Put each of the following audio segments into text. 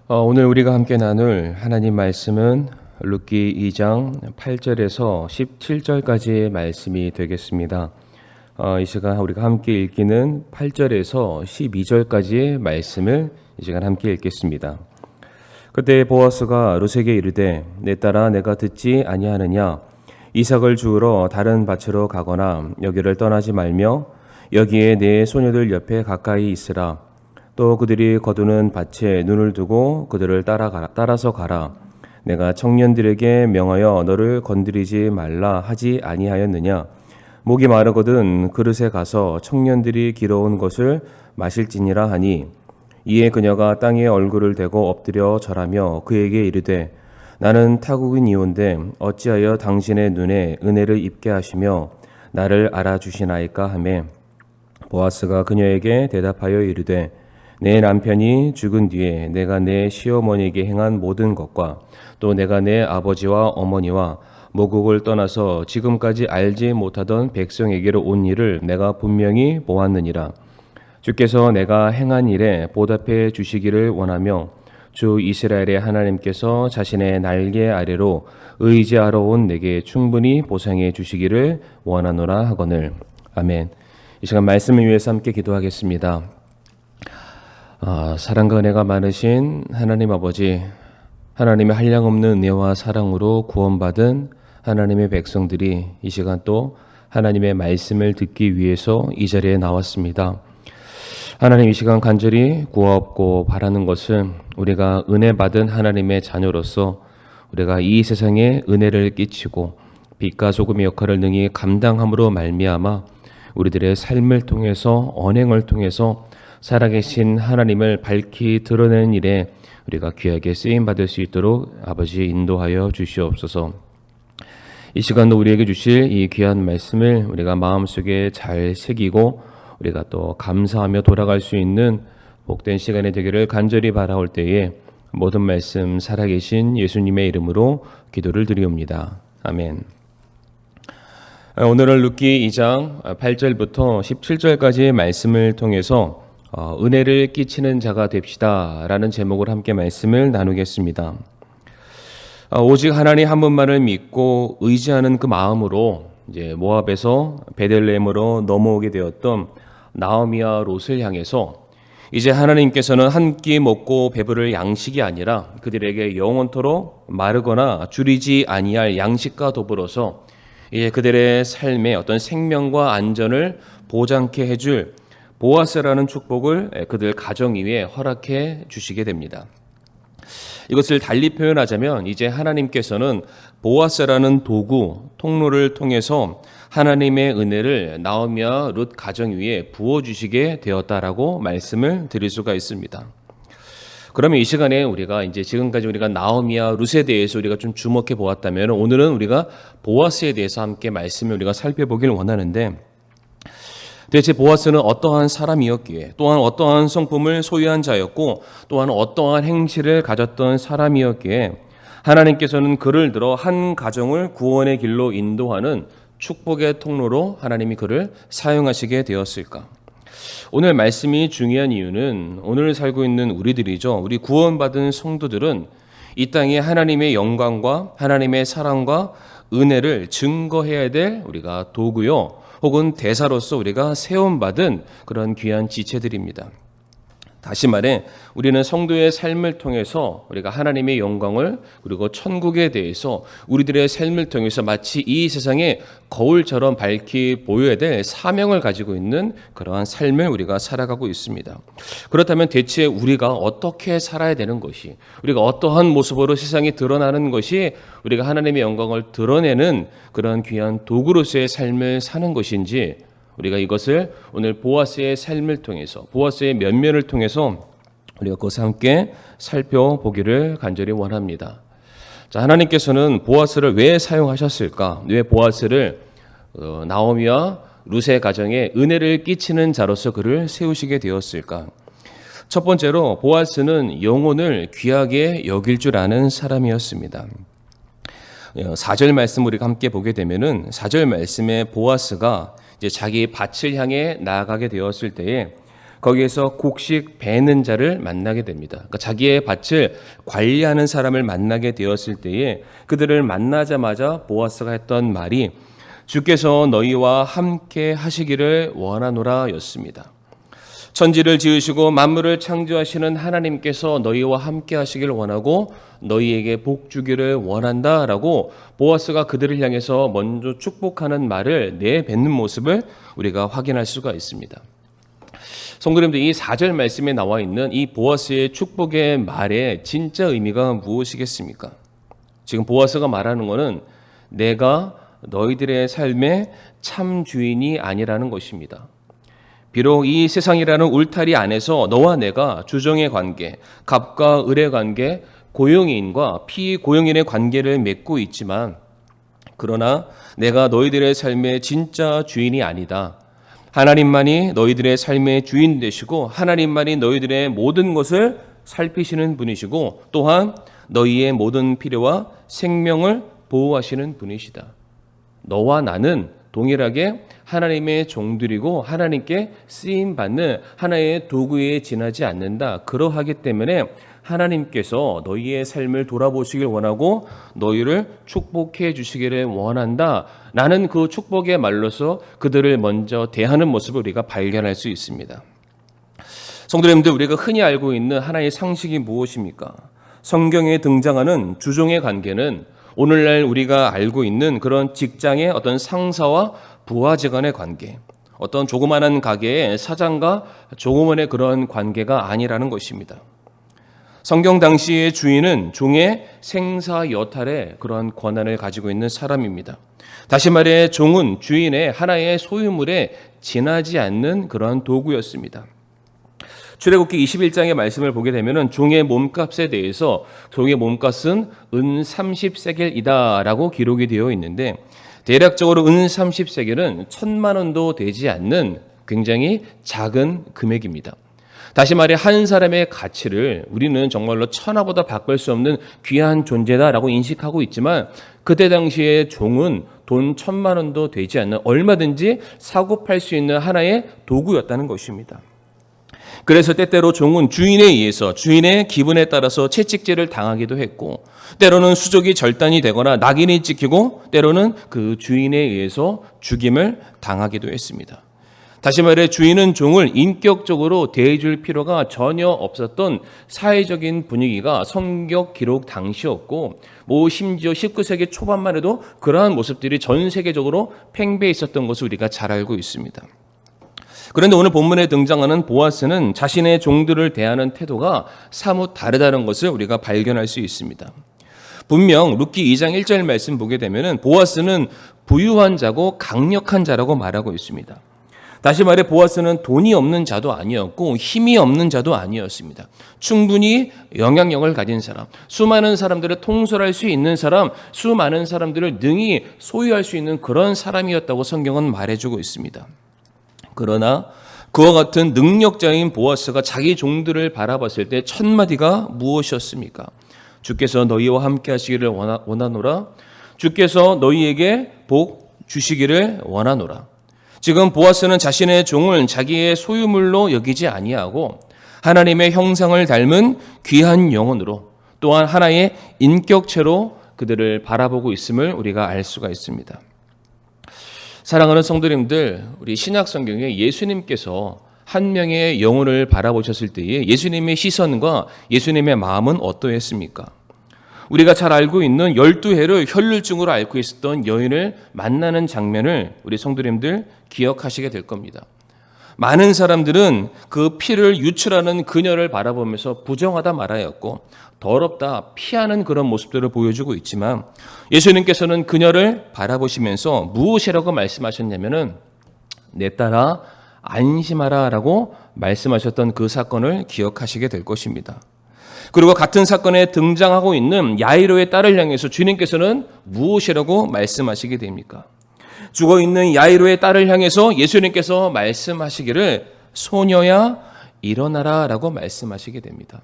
오늘 우리가 함께 나눌 하나님 말씀은 룻기 2장 8절에서 17절까지의 말씀이 되겠습니다. 이 시간 우리가 함께 읽기는 8절에서 12절까지의 말씀을 이 시간 함께 읽겠습니다. 그때 보아스가 룻에게 이르되 내 딸아 내가 듣지 아니하느냐 이삭을 주우러 다른 밭으로 가거나 여기를 떠나지 말며 여기에 내 소녀들 옆에 가까이 있으라. 또 그들이 거두는 밭에 눈을 두고 그들을 따라서 가라. 내가 청년들에게 명하여 너를 건드리지 말라 하지 아니하였느냐. 목이 마르거든 그릇에 가서 청년들이 길어온 것을 마실지니라 하니 이에 그녀가 땅에 얼굴을 대고 엎드려 절하며 그에게 이르되 나는 타국인이온데 어찌하여 당신의 눈에 은혜를 입게 하시며 나를 알아주시나이까 하매 보아스가 그녀에게 대답하여 이르되 내 남편이 죽은 뒤에 내가 내 시어머니에게 행한 모든 것과 또 내가 내 아버지와 어머니와 모국을 떠나서 지금까지 알지 못하던 백성에게로 온 일을 내가 분명히 보았느니라. 주께서 내가 행한 일에 보답해 주시기를 원하며 주 이스라엘의 하나님께서 자신의 날개 아래로 의지하러 온 내게 충분히 보상해 주시기를 원하노라 하거늘. 아멘. 이 시간 말씀을 위해서 함께 기도하겠습니다. 사랑과 은혜가 많으신 하나님 아버지, 하나님의 한량없는 은혜와 사랑으로 구원받은 하나님의 백성들이 이 시간 또 하나님의 말씀을 듣기 위해서 이 자리에 나왔습니다. 하나님, 이 시간 간절히 구하옵고 바라는 것은 우리가 은혜 받은 하나님의 자녀로서 우리가 이 세상에 은혜를 끼치고 빛과 소금의 역할을 능히 감당함으로 말미암아 우리들의 삶을 통해서 언행을 통해서 살아계신 하나님을 밝히 드러내는 일에 우리가 귀하게 쓰임받을 수 있도록 아버지 인도하여 주시옵소서. 이 시간도 우리에게 주실 이 귀한 말씀을 우리가 마음속에 잘 새기고 우리가 또 감사하며 돌아갈 수 있는 복된 시간이 되기를 간절히 바라올 때에 모든 말씀 살아계신 예수님의 이름으로 기도를 드리옵니다. 아멘. 오늘은 룻기 2장 8절부터 17절까지의 말씀을 통해서 은혜를 끼치는 자가 됩시다 라는 제목을 함께 말씀을 나누겠습니다. 오직 하나님 한 분만을 믿고 의지하는 그 마음으로 이제 모압에서 베들레헴으로 넘어오게 되었던 나오미와 롯을 향해서 이제 하나님께서는 한 끼 먹고 배부를 양식이 아니라 그들에게 영원토록 마르거나 줄이지 아니할 양식과 더불어서 이제 그들의 삶에 어떤 생명과 안전을 보장케 해줄 보아스라는 축복을 그들 가정 위에 허락해 주시게 됩니다. 이것을 달리 표현하자면 이제 하나님께서는 보아스라는 도구, 통로를 통해서 하나님의 은혜를 나오미와 룻 가정 위에 부어주시게 되었다라고 말씀을 드릴 수가 있습니다. 그러면 이 시간에 우리가 이제 지금까지 우리가 나오미와 룻에 대해서 우리가 좀 주목해 보았다면 오늘은 우리가 보아스에 대해서 함께 말씀을 우리가 살펴보길 원하는데 대체 보아스는 어떠한 사람이었기에 또한 어떠한 성품을 소유한 자였고 또한 어떠한 행실을 가졌던 사람이었기에 하나님께서는 그를 들어 한 가정을 구원의 길로 인도하는 축복의 통로로 하나님이 그를 사용하시게 되었을까? 오늘 말씀이 중요한 이유는 오늘 살고 있는 우리들이죠. 우리 구원받은 성도들은 이 땅에 하나님의 영광과 하나님의 사랑과 은혜를 증거해야 될 우리가 도구요. 혹은 대사로서 우리가 세움받은 그런 귀한 지체들입니다. 다시 말해 우리는 성도의 삶을 통해서 우리가 하나님의 영광을 그리고 천국에 대해서 우리들의 삶을 통해서 마치 이 세상에 거울처럼 밝히 보여야 될 사명을 가지고 있는 그러한 삶을 우리가 살아가고 있습니다. 그렇다면 대체 우리가 어떻게 살아야 되는 것이 우리가 어떠한 모습으로 세상에 드러나는 것이 우리가 하나님의 영광을 드러내는 그런 귀한 도구로서의 삶을 사는 것인지 우리가 이것을 오늘 보아스의 삶을 통해서 보아스의 면면을 통해서 우리가 그것을 함께 살펴보기를 간절히 원합니다. 자, 하나님께서는 보아스를 왜 사용하셨을까? 왜 보아스를 나오미와 룻의 가정에 은혜를 끼치는 자로서 그를 세우시게 되었을까? 첫 번째로 보아스는 영혼을 귀하게 여길 줄 아는 사람이었습니다. 4절 말씀 우리가 함께 보게 되면은 4절 말씀에 보아스가 이제 자기 밭을 향해 나아가게 되었을 때에 거기에서 곡식 베는 자를 만나게 됩니다. 그러니까 자기의 밭을 관리하는 사람을 만나게 되었을 때에 그들을 만나자마자 보아스가 했던 말이 주께서 너희와 함께 하시기를 원하노라 였습니다. 천지를 지으시고 만물을 창조하시는 하나님께서 너희와 함께 하시길 원하고 너희에게 복 주기를 원한다라고 보아스가 그들을 향해서 먼저 축복하는 말을 내뱉는 모습을 우리가 확인할 수가 있습니다. 성도님들, 이 4절 말씀에 나와 있는 이 보아스의 축복의 말의 진짜 의미가 무엇이겠습니까? 지금 보아스가 말하는 것은 내가 너희들의 삶의 참 주인이 아니라는 것입니다. 비록 이 세상이라는 울타리 안에서 너와 내가 주정의 관계, 갑과 을의 관계, 고용인과 피고용인의 관계를 맺고 있지만 그러나 내가 너희들의 삶의 진짜 주인이 아니다. 하나님만이 너희들의 삶의 주인 되시고 하나님만이 너희들의 모든 것을 살피시는 분이시고 또한 너희의 모든 필요와 생명을 보호하시는 분이시다. 너와 나는 동일하게 하나님의 종들이고 하나님께 쓰임받는 하나의 도구에 지나지 않는다. 그러하기 때문에 하나님께서 너희의 삶을 돌아보시길 원하고 너희를 축복해 주시기를 원한다. 라는 그 축복의 말로서 그들을 먼저 대하는 모습을 우리가 발견할 수 있습니다. 성도님들, 우리가 흔히 알고 있는 하나의 상식이 무엇입니까? 성경에 등장하는 주종의 관계는 오늘날 우리가 알고 있는 그런 직장의 어떤 상사와 부하직원의 관계, 어떤 조그마한 가게의 사장과 종업원의 그런 관계가 아니라는 것입니다. 성경 당시의 주인은 종의 생사 여탈의 그러한 권한을 가지고 있는 사람입니다. 다시 말해 종은 주인의 하나의 소유물에 지나지 않는 그러한 도구였습니다. 출애굽기 21장의 말씀을 보게 되면 종의 몸값에 대해서 종의 몸값은 은 30세겔이다 라고 기록이 되어 있는데 대략적으로 은 30세겔은 1,000만 원도 되지 않는 굉장히 작은 금액입니다. 다시 말해 한 사람의 가치를 우리는 정말로 천하보다 바꿀 수 없는 귀한 존재다라고 인식하고 있지만 그때 당시에 종은 돈 1,000만 원도 되지 않는 얼마든지 사고 팔 수 있는 하나의 도구였다는 것입니다. 그래서 때때로 종은 주인에 의해서 주인의 기분에 따라서 채찍질을 당하기도 했고 때로는 수족이 절단이 되거나 낙인이 찍히고 때로는 그 주인에 의해서 죽임을 당하기도 했습니다. 다시 말해 주인은 종을 인격적으로 대해줄 필요가 전혀 없었던 사회적인 분위기가 성경 기록 당시였고 심지어 19세기 초반만 해도 그러한 모습들이 전 세계적으로 팽배해 있었던 것을 우리가 잘 알고 있습니다. 그런데 오늘 본문에 등장하는 보아스는 자신의 종들을 대하는 태도가 사뭇 다르다는 것을 우리가 발견할 수 있습니다. 분명 룻기 2장 1절 말씀 보게 되면 보아스는 부유한 자고 강력한 자라고 말하고 있습니다. 다시 말해 보아스는 돈이 없는 자도 아니었고 힘이 없는 자도 아니었습니다. 충분히 영향력을 가진 사람, 수많은 사람들을 통솔할 수 있는 사람, 수많은 사람들을 능히 소유할 수 있는 그런 사람이었다고 성경은 말해주고 있습니다. 그러나 그와 같은 능력자인 보아스가 자기 종들을 바라봤을 때 첫 마디가 무엇이었습니까? 주께서 너희와 함께 하시기를 원하노라. 주께서 너희에게 복 주시기를 원하노라. 지금 보아스는 자신의 종을 자기의 소유물로 여기지 아니하고 하나님의 형상을 닮은 귀한 영혼으로 또한 하나의 인격체로 그들을 바라보고 있음을 우리가 알 수가 있습니다. 사랑하는 성도님들, 우리 신약 성경에 예수님께서 한 명의 영혼을 바라보셨을 때에 예수님의 시선과 예수님의 마음은 어떠했습니까? 우리가 잘 알고 있는 12해를 혈루증으로 앓고 있었던 여인을 만나는 장면을 우리 성도님들 기억하시게 될 겁니다. 많은 사람들은 그 피를 유출하는 그녀를 바라보면서 부정하다 말하였고 더럽다 피하는 그런 모습들을 보여주고 있지만 예수님께서는 그녀를 바라보시면서 무엇이라고 말씀하셨냐면은 내 딸아 안심하라 라고 말씀하셨던 그 사건을 기억하시게 될 것입니다. 그리고 같은 사건에 등장하고 있는 야이로의 딸을 향해서 주님께서는 무엇이라고 말씀하시게 됩니까? 죽어있는 야이로의 딸을 향해서 예수님께서 말씀하시기를 소녀야 일어나라 라고 말씀하시게 됩니다.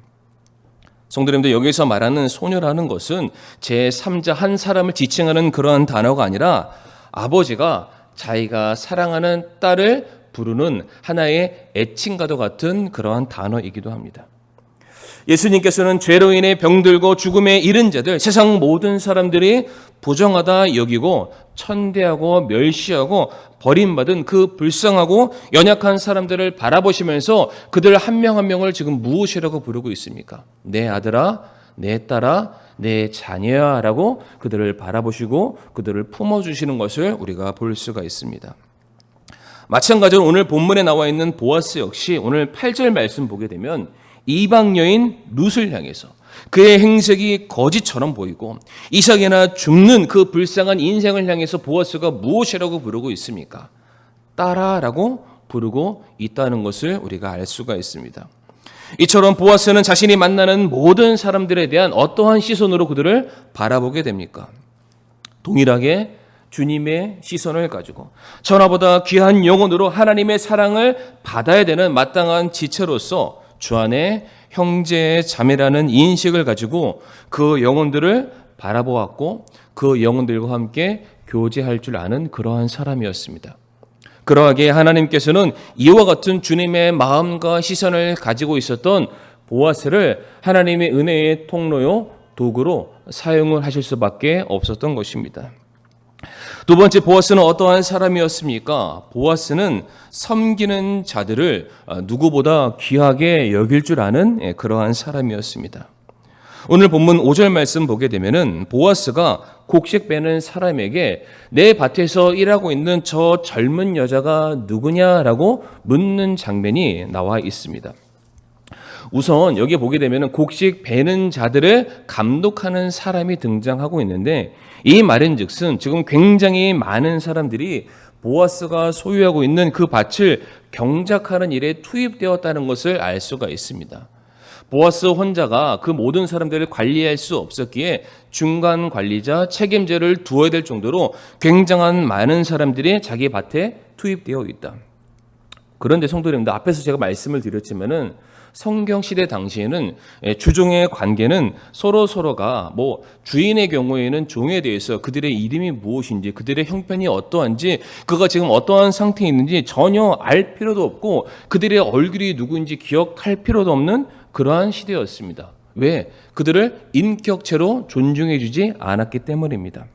성도님들, 여기서 말하는 소녀라는 것은 제3자 한 사람을 지칭하는 그러한 단어가 아니라 아버지가 자기가 사랑하는 딸을 부르는 하나의 애칭과도 같은 그러한 단어이기도 합니다. 예수님께서는 죄로 인해 병들고 죽음에 이른 자들, 세상 모든 사람들이 부정하다 여기고 천대하고 멸시하고 버림받은 그 불쌍하고 연약한 사람들을 바라보시면서 그들 한 명 한 명을 지금 무엇이라고 부르고 있습니까? 내 아들아, 내 딸아, 내 자녀야 라고 그들을 바라보시고 그들을 품어주시는 것을 우리가 볼 수가 있습니다. 마찬가지로 오늘 본문에 나와 있는 보아스 역시 오늘 8절 말씀 보게 되면 이방 여인 룻을 향해서 그의 행색이 거짓처럼 보이고 이삭이나 죽는 그 불쌍한 인생을 향해서 보아스가 무엇이라고 부르고 있습니까? 딸아라고 부르고 있다는 것을 우리가 알 수가 있습니다. 이처럼 보아스는 자신이 만나는 모든 사람들에 대한 어떠한 시선으로 그들을 바라보게 됩니까? 동일하게 주님의 시선을 가지고 천하보다 귀한 영혼으로 하나님의 사랑을 받아야 되는 마땅한 지체로서 주 안에 형제 자매라는 인식을 가지고 그 영혼들을 바라보았고 그 영혼들과 함께 교제할 줄 아는 그러한 사람이었습니다. 그러하게 하나님께서는 이와 같은 주님의 마음과 시선을 가지고 있었던 보아스를 하나님의 은혜의 통로요 도구로 사용을 하실 수밖에 없었던 것입니다. 두 번째, 보아스는 어떠한 사람이었습니까? 보아스는 섬기는 자들을 누구보다 귀하게 여길 줄 아는 그러한 사람이었습니다. 오늘 본문 5절 말씀 보게 되면은 보아스가 곡식 빼는 사람에게 내 밭에서 일하고 있는 저 젊은 여자가 누구냐라고 묻는 장면이 나와 있습니다. 우선 여기 보게 되면 곡식 베는 자들을 감독하는 사람이 등장하고 있는데 이 말인즉슨 지금 굉장히 많은 사람들이 보아스가 소유하고 있는 그 밭을 경작하는 일에 투입되었다는 것을 알 수가 있습니다. 보아스 혼자가 그 모든 사람들을 관리할 수 없었기에 중간 관리자, 책임자를 두어야 될 정도로 굉장한 많은 사람들이 자기 밭에 투입되어 있다. 그런데 성도님들, 앞에서 제가 말씀을 드렸지만은 성경 시대 당시에는 주종의 관계는 서로가 주인의 경우에는 종에 대해서 그들의 이름이 무엇인지, 그들의 형편이 어떠한지, 그가 지금 어떠한 상태에 있는지 전혀 알 필요도 없고 그들의 얼굴이 누구인지 기억할 필요도 없는 그러한 시대였습니다. 왜? 그들을 인격체로 존중해 주지 않았기 때문입니다.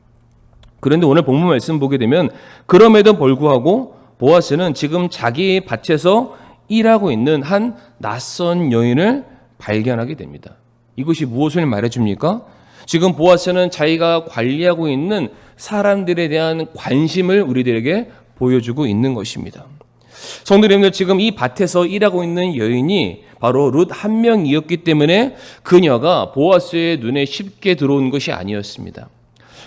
그런데 오늘 본문 말씀 보게 되면 그럼에도 불구하고 보아스는 지금 자기 밭에서 일하고 있는 한 낯선 여인을 발견하게 됩니다. 이것이 무엇을 말해줍니까? 지금 보아스는 자기가 관리하고 있는 사람들에 대한 관심을 우리들에게 보여주고 있는 것입니다. 성도님들, 지금 이 밭에서 일하고 있는 여인이 바로 룻 한 명이었기 때문에 그녀가 보아스의 눈에 쉽게 들어온 것이 아니었습니다.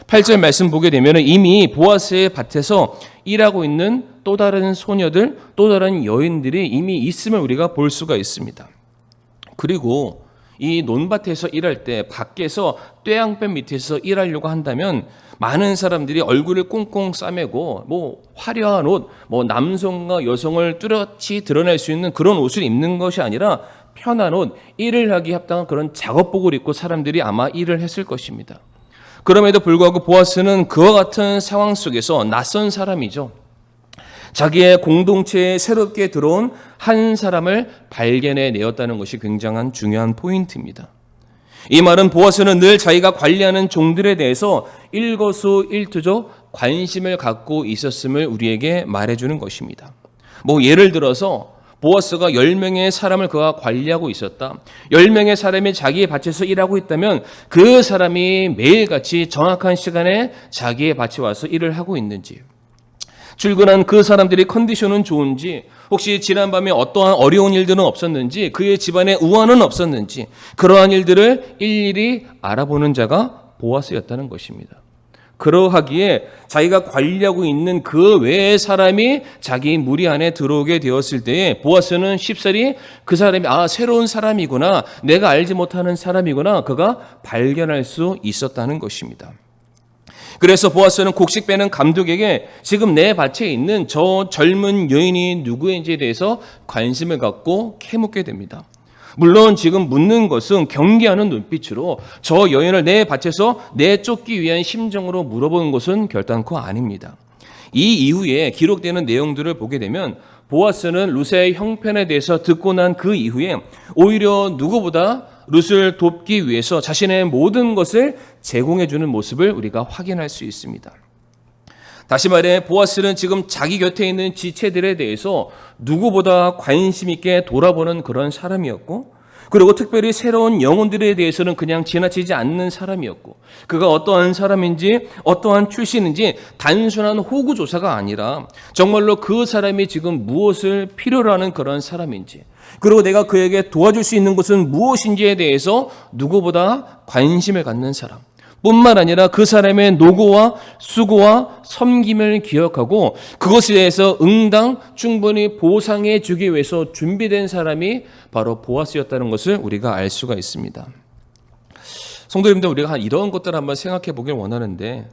8절 말씀 보게 되면 이미 보아스의 밭에서 일하고 있는 또 다른 소녀들, 또 다른 여인들이 이미 있음을 우리가 볼 수가 있습니다. 그리고 이 논밭에서 일할 때 밖에서 뙤양볕 밑에서 일하려고 한다면 많은 사람들이 얼굴을 꽁꽁 싸매고 화려한 옷, 남성과 여성을 뚜렷이 드러낼 수 있는 그런 옷을 입는 것이 아니라 편한 옷, 일을 하기 합당한 그런 작업복을 입고 사람들이 아마 일을 했을 것입니다. 그럼에도 불구하고 보아스는 그와 같은 상황 속에서 낯선 사람이죠. 자기의 공동체에 새롭게 들어온 한 사람을 발견해 내었다는 것이 굉장한 중요한 포인트입니다. 이 말은 보아스는 늘 자기가 관리하는 종들에 대해서 일거수일투족 관심을 갖고 있었음을 우리에게 말해주는 것입니다. 예를 들어서 보아스가 10명의 사람을 그가 관리하고 있었다. 10명의 사람이 자기의 밭에서 일하고 있다면 그 사람이 매일같이 정확한 시간에 자기의 밭에 와서 일을 하고 있는지, 출근한 그 사람들의 컨디션은 좋은지, 혹시 지난밤에 어떠한 어려운 일들은 없었는지, 그의 집안에 우환은 없었는지, 그러한 일들을 일일이 알아보는 자가 보아스였다는 것입니다. 그러하기에 자기가 관리하고 있는 그 외의 사람이 자기 무리 안에 들어오게 되었을 때에 보아스는 쉽사리 그 사람이 새로운 사람이구나, 내가 알지 못하는 사람이구나, 그가 발견할 수 있었다는 것입니다. 그래서 보아스는 곡식 빼는 감독에게 지금 내 밭에 있는 저 젊은 여인이 누구인지에 대해서 관심을 갖고 캐묻게 됩니다. 물론 지금 묻는 것은 경계하는 눈빛으로 저 여인을 내 밭에서 내쫓기 위한 심정으로 물어보는 것은 결단코 아닙니다. 이 이후에 기록되는 내용들을 보게 되면 보아스는 룻의 형편에 대해서 듣고 난 그 이후에 오히려 누구보다 룻을 돕기 위해서 자신의 모든 것을 제공해 주는 모습을 우리가 확인할 수 있습니다. 다시 말해 보아스는 지금 자기 곁에 있는 지체들에 대해서 누구보다 관심 있게 돌아보는 그런 사람이었고, 그리고 특별히 새로운 영혼들에 대해서는 그냥 지나치지 않는 사람이었고, 그가 어떠한 사람인지 어떠한 출신인지 단순한 호구조사가 아니라 정말로 그 사람이 지금 무엇을 필요로 하는 그런 사람인지, 그리고 내가 그에게 도와줄 수 있는 것은 무엇인지에 대해서 누구보다 관심을 갖는 사람, 뿐만 아니라 그 사람의 노고와 수고와 섬김을 기억하고 그것에 대해서 응당 충분히 보상해 주기 위해서 준비된 사람이 바로 보아스였다는 것을 우리가 알 수가 있습니다. 성도님들, 우리가 이런 것들을 한번 생각해 보길 원하는데,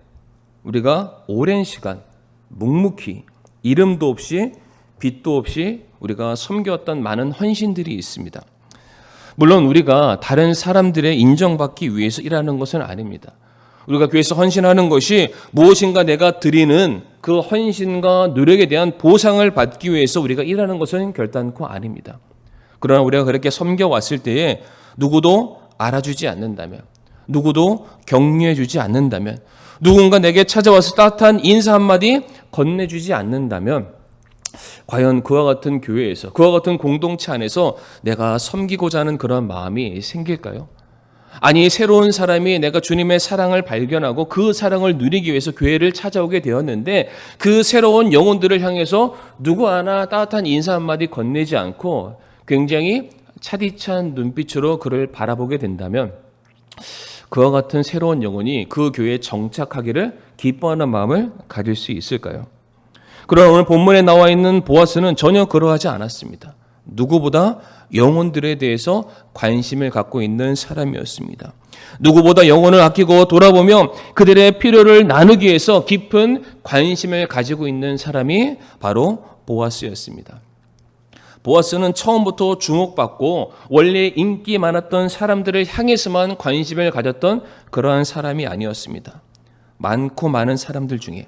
우리가 오랜 시간 묵묵히 이름도 없이 빛도 없이 우리가 섬겨왔던 많은 헌신들이 있습니다. 물론 우리가 다른 사람들의 인정받기 위해서 일하는 것은 아닙니다. 우리가 교회에서 헌신하는 것이 무엇인가 내가 드리는 그 헌신과 노력에 대한 보상을 받기 위해서 우리가 일하는 것은 결단코 아닙니다. 그러나 우리가 그렇게 섬겨왔을 때에 누구도 알아주지 않는다면, 누구도 격려해주지 않는다면, 누군가 내게 찾아와서 따뜻한 인사 한마디 건네주지 않는다면, 과연 그와 같은 교회에서, 그와 같은 공동체 안에서 내가 섬기고자 하는 그런 마음이 생길까요? 아니, 새로운 사람이 내가 주님의 사랑을 발견하고 그 사랑을 누리기 위해서 교회를 찾아오게 되었는데, 그 새로운 영혼들을 향해서 누구 하나 따뜻한 인사 한마디 건네지 않고 굉장히 차디찬 눈빛으로 그를 바라보게 된다면, 그와 같은 새로운 영혼이 그 교회에 정착하기를 기뻐하는 마음을 가질 수 있을까요? 그러나 오늘 본문에 나와 있는 보아스는 전혀 그러하지 않았습니다. 누구보다 영혼들에 대해서 관심을 갖고 있는 사람이었습니다. 누구보다 영혼을 아끼고 돌아보며 그들의 필요를 나누기 위해서 깊은 관심을 가지고 있는 사람이 바로 보아스였습니다. 보아스는 처음부터 주목받고 원래 인기 많았던 사람들을 향해서만 관심을 가졌던 그러한 사람이 아니었습니다. 많고 많은 사람들 중에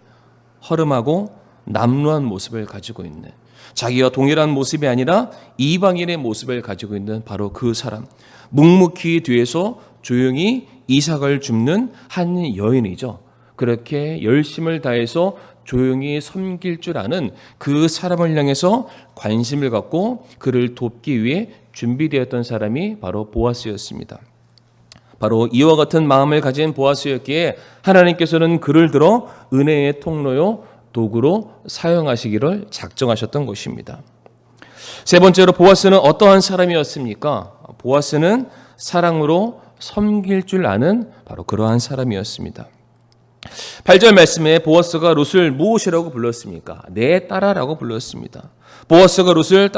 허름하고 남루한 모습을 가지고 있는, 자기와 동일한 모습이 아니라 이방인의 모습을 가지고 있는 바로 그 사람, 묵묵히 뒤에서 조용히 이삭을 줍는 한 여인이죠. 그렇게 열심을 다해서 조용히 섬길 줄 아는 그 사람을 향해서 관심을 갖고 그를 돕기 위해 준비되었던 사람이 바로 보아스였습니다. 바로 이와 같은 마음을 가진 보아스였기에 하나님께서는 그를 들어 은혜의 통로요 도구로 사용하시기를 작정하셨던 것입니다. 세 번째로 보아스는 어떠한 사람이었습니까? 보아스는 사랑으로 섬길 줄 아는 바로 그러한 사람이었습니다. 8절 말씀에 보아스가 룻을 무엇이라고 불렀습니까? 내 딸아라고 불렀습니다. 보아스가 룻을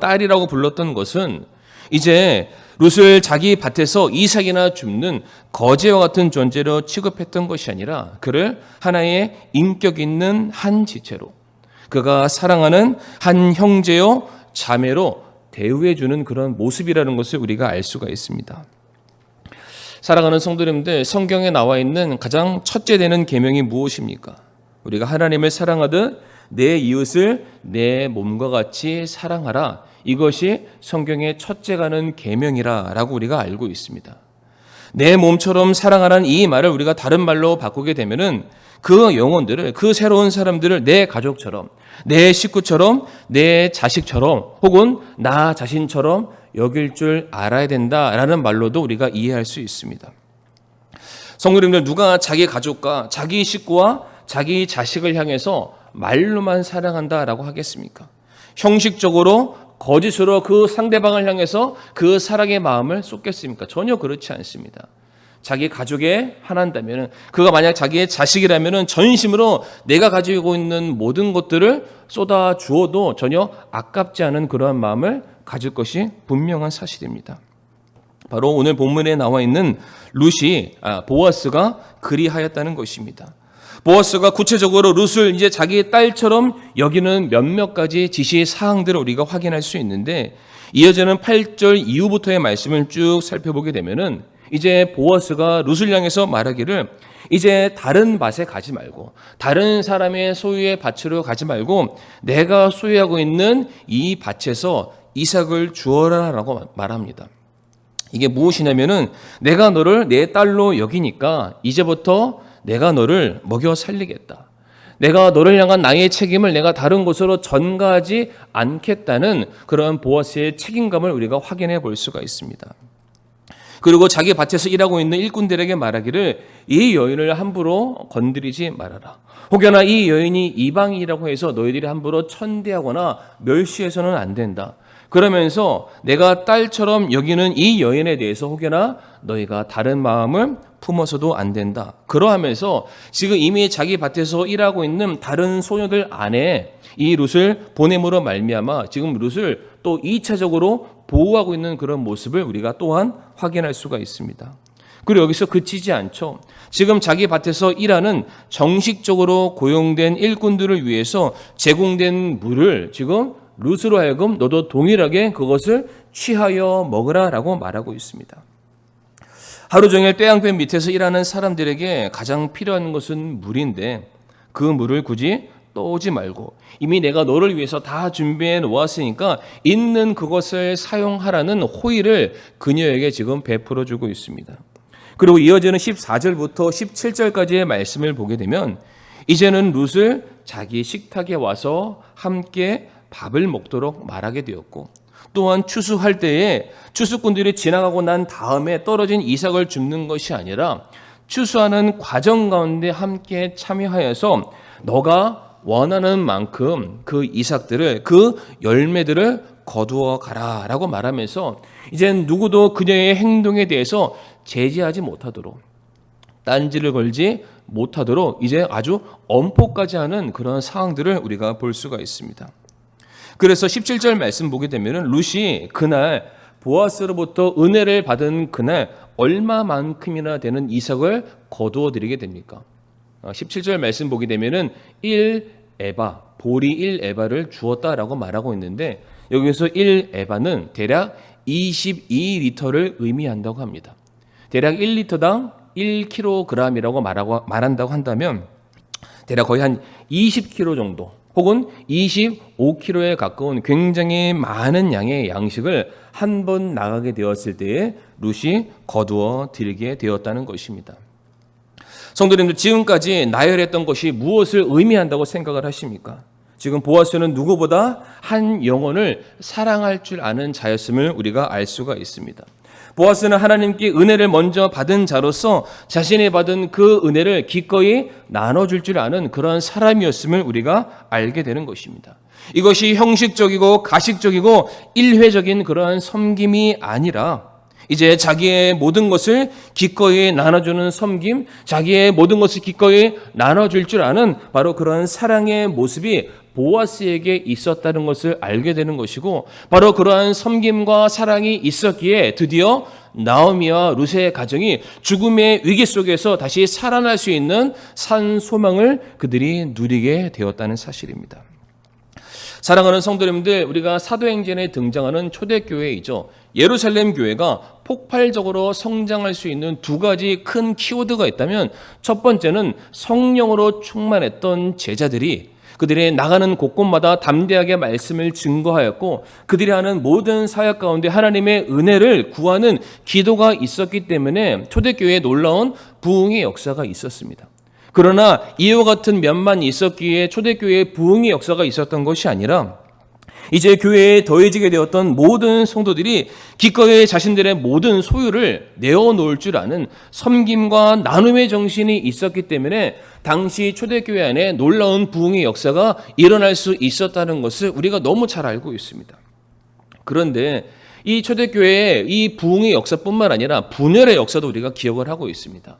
딸이라고 불렀던 것은 이제 룻을 자기 밭에서 이삭이나 줍는 거지와 같은 존재로 취급했던 것이 아니라 그를 하나의 인격 있는 한 지체로, 그가 사랑하는 한 형제요 자매로 대우해주는 그런 모습이라는 것을 우리가 알 수가 있습니다. 사랑하는 성도님들, 성경에 나와 있는 가장 첫째 되는 계명이 무엇입니까? 우리가 하나님을 사랑하듯 내 이웃을 내 몸과 같이 사랑하라. 이것이 성경의 첫째 가는 계명이라고 우리가 알고 있습니다. 내 몸처럼 사랑하라는 이 말을 우리가 다른 말로 바꾸게 되면은 그 영혼들을, 그 새로운 사람들을 내 가족처럼, 내 식구처럼, 내 자식처럼, 혹은 나 자신처럼 여길 줄 알아야 된다라는 말로도 우리가 이해할 수 있습니다. 성도님들, 누가 자기 가족과 자기 식구와 자기 자식을 향해서 말로만 사랑한다라고 하겠습니까? 형식적으로 거짓으로 그 상대방을 향해서 그 사랑의 마음을 쏟겠습니까? 전혀 그렇지 않습니다. 자기 가족에 한한다면, 그가 만약 자기의 자식이라면 전심으로 내가 가지고 있는 모든 것들을 쏟아 주어도 전혀 아깝지 않은 그러한 마음을 가질 것이 분명한 사실입니다. 바로 오늘 본문에 나와 있는 보아스가 그리하였다는 것입니다. 보아스가 구체적으로 룻을 이제 자기 딸처럼 여기는 몇몇 가지 지시 사항들을 우리가 확인할 수 있는데, 이어지는 8절 이후부터의 말씀을 쭉 살펴보게 되면은 이제 보아스가 룻을 향해서 말하기를 이제 다른 밭에 가지 말고 다른 사람의 소유의 밭으로 가지 말고 내가 소유하고 있는 이 밭에서 이삭을 주어라라고 말합니다. 이게 무엇이냐면은 내가 너를 내 딸로 여기니까 이제부터 내가 너를 먹여 살리겠다. 내가 너를 향한 나의 책임을 내가 다른 곳으로 전가하지 않겠다는 그런 보아스의 책임감을 우리가 확인해 볼 수가 있습니다. 그리고 자기 밭에서 일하고 있는 일꾼들에게 말하기를 이 여인을 함부로 건드리지 말아라. 혹여나 이 여인이 이방인이라고 해서 너희들이 함부로 천대하거나 멸시해서는 안 된다. 그러면서 내가 딸처럼 여기는 이 여인에 대해서 혹여나 너희가 다른 마음을 품어서도 안 된다. 그러하면서 지금 이미 자기 밭에서 일하고 있는 다른 소녀들 안에 이 룻을 보냄으로 말미암아 지금 룻을 또 2차적으로 보호하고 있는 그런 모습을 우리가 또한 확인할 수가 있습니다. 그리고 여기서 그치지 않죠. 지금 자기 밭에서 일하는 정식적으로 고용된 일꾼들을 위해서 제공된 물을 지금 룻으로 하여금 너도 동일하게 그것을 취하여 먹으라라고 말하고 있습니다. 하루 종일 떼양볕 밑에서 일하는 사람들에게 가장 필요한 것은 물인데 그 물을 굳이 떠오지 말고 이미 내가 너를 위해서 다 준비해 놓았으니까 있는 그것을 사용하라는 호의를 그녀에게 지금 베풀어 주고 있습니다. 그리고 이어지는 14절부터 17절까지의 말씀을 보게 되면 이제는 룻을 자기 식탁에 와서 함께 밥을 먹도록 말하게 되었고 또한 추수할 때에 추수꾼들이 지나가고 난 다음에 떨어진 이삭을 줍는 것이 아니라 추수하는 과정 가운데 함께 참여하여서 너가 원하는 만큼 그 이삭들을 그 열매들을 거두어 가라라고 말하면서 이젠 누구도 그녀의 행동에 대해서 제지하지 못하도록 딴지를 걸지 못하도록 이제 아주 엄포까지 하는 그런 상황들을 우리가 볼 수가 있습니다. 그래서 17절 말씀 보게 되면 룻이 그날 보아스로부터 은혜를 받은 그날 얼마만큼이나 되는 이삭을 거두어 드리게 됩니까? 17절 말씀 보게 되면은 1에바, 보리 1에바를 주었다라고 말하고 있는데 여기서 1에바는 대략 22리터를 의미한다고 합니다. 대략 1리터당 1kg이라고 말한다고 한다면 대략 거의 한 20kg 정도 혹은 25kg에 가까운 굉장히 많은 양의 양식을 한 번 나가게 되었을 때에 룻이 거두어 드리게 되었다는 것입니다. 성도님들, 지금까지 나열했던 것이 무엇을 의미한다고 생각을 하십니까? 지금 보아스는 누구보다 한 영혼을 사랑할 줄 아는 자였음을 우리가 알 수가 있습니다. 보아스는 하나님께 은혜를 먼저 받은 자로서 자신이 받은 그 은혜를 기꺼이 나눠줄 줄 아는 그런 사람이었음을 우리가 알게 되는 것입니다. 이것이 형식적이고 가식적이고 일회적인 그러한 섬김이 아니라 이제 자기의 모든 것을 기꺼이 나눠주는 섬김, 자기의 모든 것을 기꺼이 나눠줄 줄 아는 바로 그런 사랑의 모습이 보아스에게 있었다는 것을 알게 되는 것이고 바로 그러한 섬김과 사랑이 있었기에 드디어 나오미와 룻의 가정이 죽음의 위기 속에서 다시 살아날 수 있는 산 소망을 그들이 누리게 되었다는 사실입니다. 사랑하는 성도님들, 우리가 사도행전에 등장하는 초대교회이죠. 예루살렘 교회가 폭발적으로 성장할 수 있는 두 가지 큰 키워드가 있다면 첫 번째는 성령으로 충만했던 제자들이 그들이 나가는 곳곳마다 담대하게 말씀을 증거하였고 그들이 하는 모든 사역 가운데 하나님의 은혜를 구하는 기도가 있었기 때문에 초대교회에 놀라운 부흥의 역사가 있었습니다. 그러나 이와 같은 면만 있었기에 초대교회의 부흥의 역사가 있었던 것이 아니라 이제 교회에 더해지게 되었던 모든 성도들이 기꺼이 자신들의 모든 소유를 내어놓을 줄 아는 섬김과 나눔의 정신이 있었기 때문에 당시 초대교회 안에 놀라운 부흥의 역사가 일어날 수 있었다는 것을 우리가 너무 잘 알고 있습니다. 그런데 이 초대교회의 이 부흥의 역사뿐만 아니라 분열의 역사도 우리가 기억을 하고 있습니다.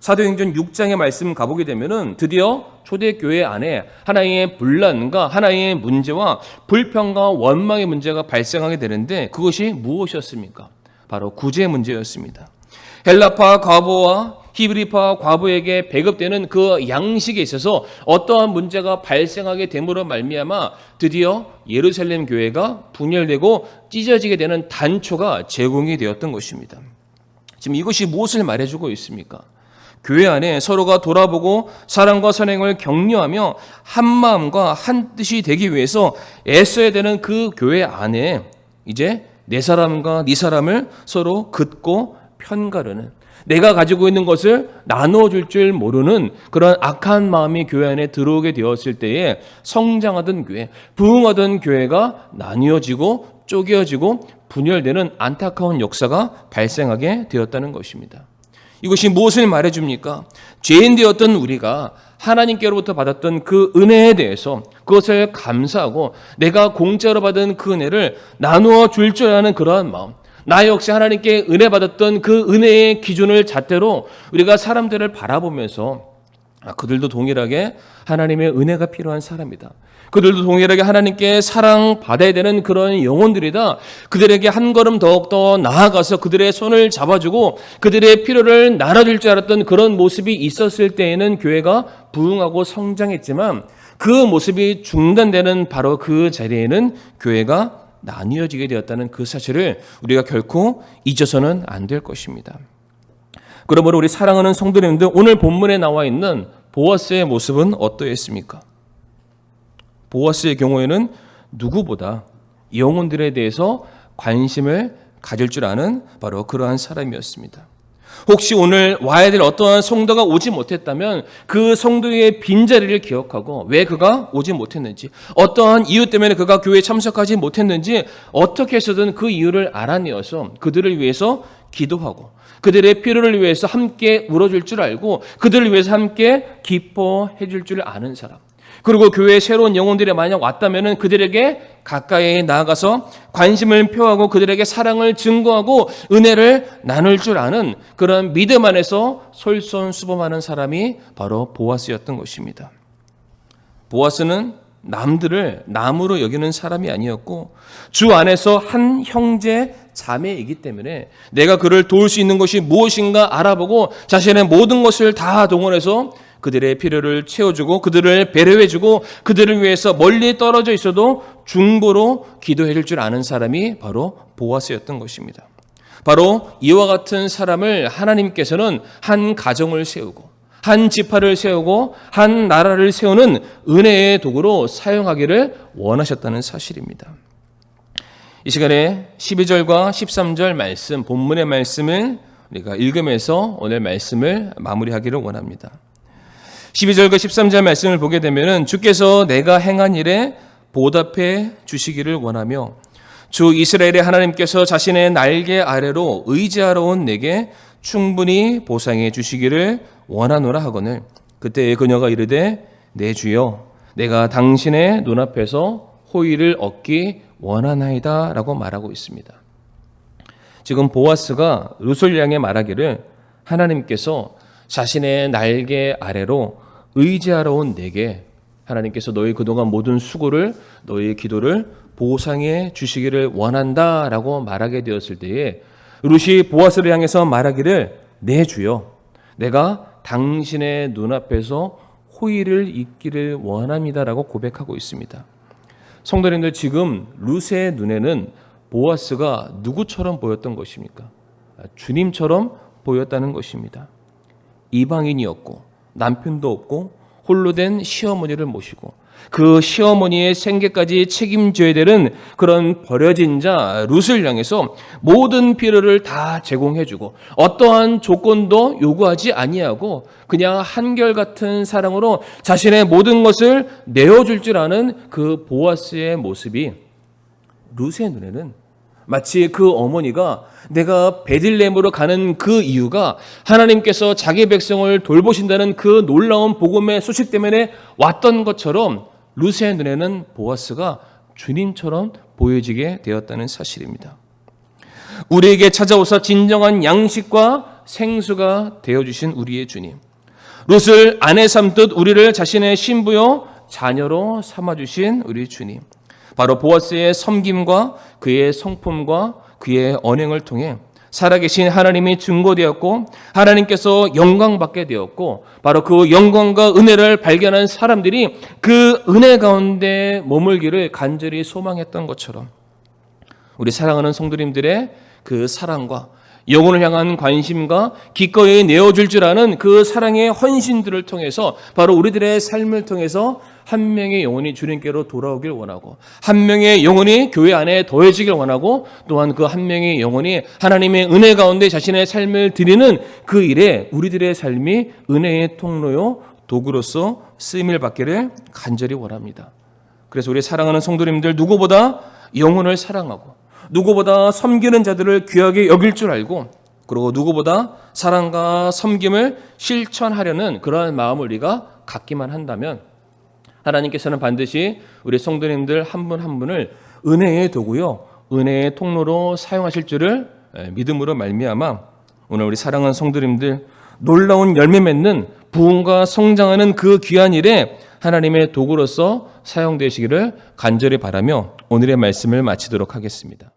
사도행전 6장의 말씀 가보게 되면은 드디어 초대교회 안에 하나의 분란과 하나의 문제와 불평과 원망의 문제가 발생하게 되는데 그것이 무엇이었습니까? 바로 구제 문제였습니다. 헬라파 과부와 히브리파 과부에게 배급되는 그 양식에 있어서 어떠한 문제가 발생하게 됨으로 말미암아 드디어 예루살렘 교회가 분열되고 찢어지게 되는 단초가 제공이 되었던 것입니다. 지금 이것이 무엇을 말해주고 있습니까? 교회 안에 서로가 돌아보고 사랑과 선행을 격려하며 한 마음과 한 뜻이 되기 위해서 애써야 되는 그 교회 안에 이제 내 사람과 네 사람을 서로 긋고 편가르는, 내가 가지고 있는 것을 나눠줄 줄 모르는 그런 악한 마음이 교회 안에 들어오게 되었을 때에 성장하던 교회, 부흥하던 교회가 나뉘어지고 쪼개어지고 분열되는 안타까운 역사가 발생하게 되었다는 것입니다. 이것이 무엇을 말해줍니까? 죄인 되었던 우리가 하나님께로부터 받았던 그 은혜에 대해서 그것을 감사하고 내가 공짜로 받은 그 은혜를 나누어 줄 줄 아는 그러한 마음, 나 역시 하나님께 은혜 받았던 그 은혜의 기준을 잣대로 우리가 사람들을 바라보면서 그들도 동일하게 하나님의 은혜가 필요한 사람이다, 그들도 동일하게 하나님께 사랑받아야 되는 그런 영혼들이다, 그들에게 한 걸음 더욱더 나아가서 그들의 손을 잡아주고 그들의 필요를 나눠줄 줄 알았던 그런 모습이 있었을 때에는 교회가 부흥하고 성장했지만, 그 모습이 중단되는 바로 그 자리에는 교회가 나뉘어지게 되었다는 그 사실을 우리가 결코 잊어서는 안 될 것입니다. 그러므로 우리 사랑하는 성도님들, 오늘 본문에 나와 있는 보아스의 모습은 어떠했습니까? 보아스의 경우에는 누구보다 영혼들에 대해서 관심을 가질 줄 아는 바로 그러한 사람이었습니다. 혹시 오늘 와야 될 어떠한 성도가 오지 못했다면 그 성도의 빈자리를 기억하고 왜 그가 오지 못했는지, 어떠한 이유 때문에 그가 교회에 참석하지 못했는지 어떻게 해서든 그 이유를 알아내어서 그들을 위해서 기도하고 그들의 필요를 위해서 함께 울어줄 줄 알고 그들을 위해서 함께 기뻐해 줄 줄 아는 사람, 그리고 교회에 새로운 영혼들이 만약 왔다면 그들에게 가까이 나아가서 관심을 표하고 그들에게 사랑을 증거하고 은혜를 나눌 줄 아는 그런 믿음 안에서 솔선수범하는 사람이 바로 보아스였던 것입니다. 보아스는 남들을 남으로 여기는 사람이 아니었고 주 안에서 한 형제 자매이기 때문에 내가 그를 도울 수 있는 것이 무엇인가 알아보고 자신의 모든 것을 다 동원해서 그들의 필요를 채워주고 그들을 배려해주고 그들을 위해서 멀리 떨어져 있어도 중보로 기도해 줄 줄 아는 사람이 바로 보아스였던 것입니다. 바로 이와 같은 사람을 하나님께서는 한 가정을 세우고 한 지파를 세우고 한 나라를 세우는 은혜의 도구로 사용하기를 원하셨다는 사실입니다. 이 시간에 12절과 13절 말씀, 본문의 말씀을 우리가 읽으면서 오늘 말씀을 마무리하기를 원합니다. 12절과 13절 말씀을 보게 되면 주께서 내가 행한 일에 보답해 주시기를 원하며 주 이스라엘의 하나님께서 자신의 날개 아래로 의지하러 온 내게 충분히 보상해 주시기를 원하노라 하거늘 그때 그녀가 이르되 내 주여 내가 당신의 눈앞에서 호의를 얻기 원하나이다 라고 말하고 있습니다. 지금 보아스가 룻을 향해 말하기를 하나님께서 자신의 날개 아래로 의지하러 온 내게 하나님께서 너희 그동안 모든 수고를 너희의 기도를 보상해 주시기를 원한다라고 말하게 되었을 때에 룻이 보아스를 향해서 말하기를 내 주여 내가 당신의 눈앞에서 호의를 잊기를 원합니다라고 고백하고 있습니다. 성도님들, 지금 룻의 눈에는 보아스가 누구처럼 보였던 것입니까? 주님처럼 보였다는 것입니다. 이방인이었고 남편도 없고 홀로 된 시어머니를 모시고 그 시어머니의 생계까지 책임져야 되는 그런 버려진 자 룻을 향해서 모든 필요를 다 제공해주고 어떠한 조건도 요구하지 아니하고 그냥 한결같은 사랑으로 자신의 모든 것을 내어줄 줄 아는 그 보아스의 모습이 룻의 눈에는 마치 그 어머니가 내가 베들레헴으로 가는 그 이유가 하나님께서 자기 백성을 돌보신다는 그 놀라운 복음의 소식 때문에 왔던 것처럼 룻의 눈에는 보아스가 주님처럼 보여지게 되었다는 사실입니다. 우리에게 찾아오사 진정한 양식과 생수가 되어주신 우리의 주님, 룻을 아내 삼듯 우리를 자신의 신부요 자녀로 삼아주신 우리 주님, 바로 보아스의 섬김과 그의 성품과 그의 언행을 통해 살아계신 하나님이 증거되었고 하나님께서 영광받게 되었고 바로 그 영광과 은혜를 발견한 사람들이 그 은혜 가운데 머물기를 간절히 소망했던 것처럼 우리 사랑하는 성도님들의 그 사랑과 영혼을 향한 관심과 기꺼이 내어줄 줄 아는 그 사랑의 헌신들을 통해서 바로 우리들의 삶을 통해서 한 명의 영혼이 주님께로 돌아오길 원하고 한 명의 영혼이 교회 안에 더해지길 원하고 또한 그 한 명의 영혼이 하나님의 은혜 가운데 자신의 삶을 드리는 그 일에 우리들의 삶이 은혜의 통로요 도구로서 쓰임을 받기를 간절히 원합니다. 그래서 우리 사랑하는 성도님들 누구보다 영혼을 사랑하고 누구보다 섬기는 자들을 귀하게 여길 줄 알고 그리고 누구보다 사랑과 섬김을 실천하려는 그러한 마음을 우리가 갖기만 한다면 하나님께서는 반드시 우리 성도님들 한 분 한 분을 은혜의 도구요 은혜의 통로로 사용하실 줄을 믿음으로 말미암아 오늘 우리 사랑하는 성도님들 놀라운 열매 맺는 부흥과 성장하는 그 귀한 일에 하나님의 도구로서 사용되시기를 간절히 바라며 오늘의 말씀을 마치도록 하겠습니다.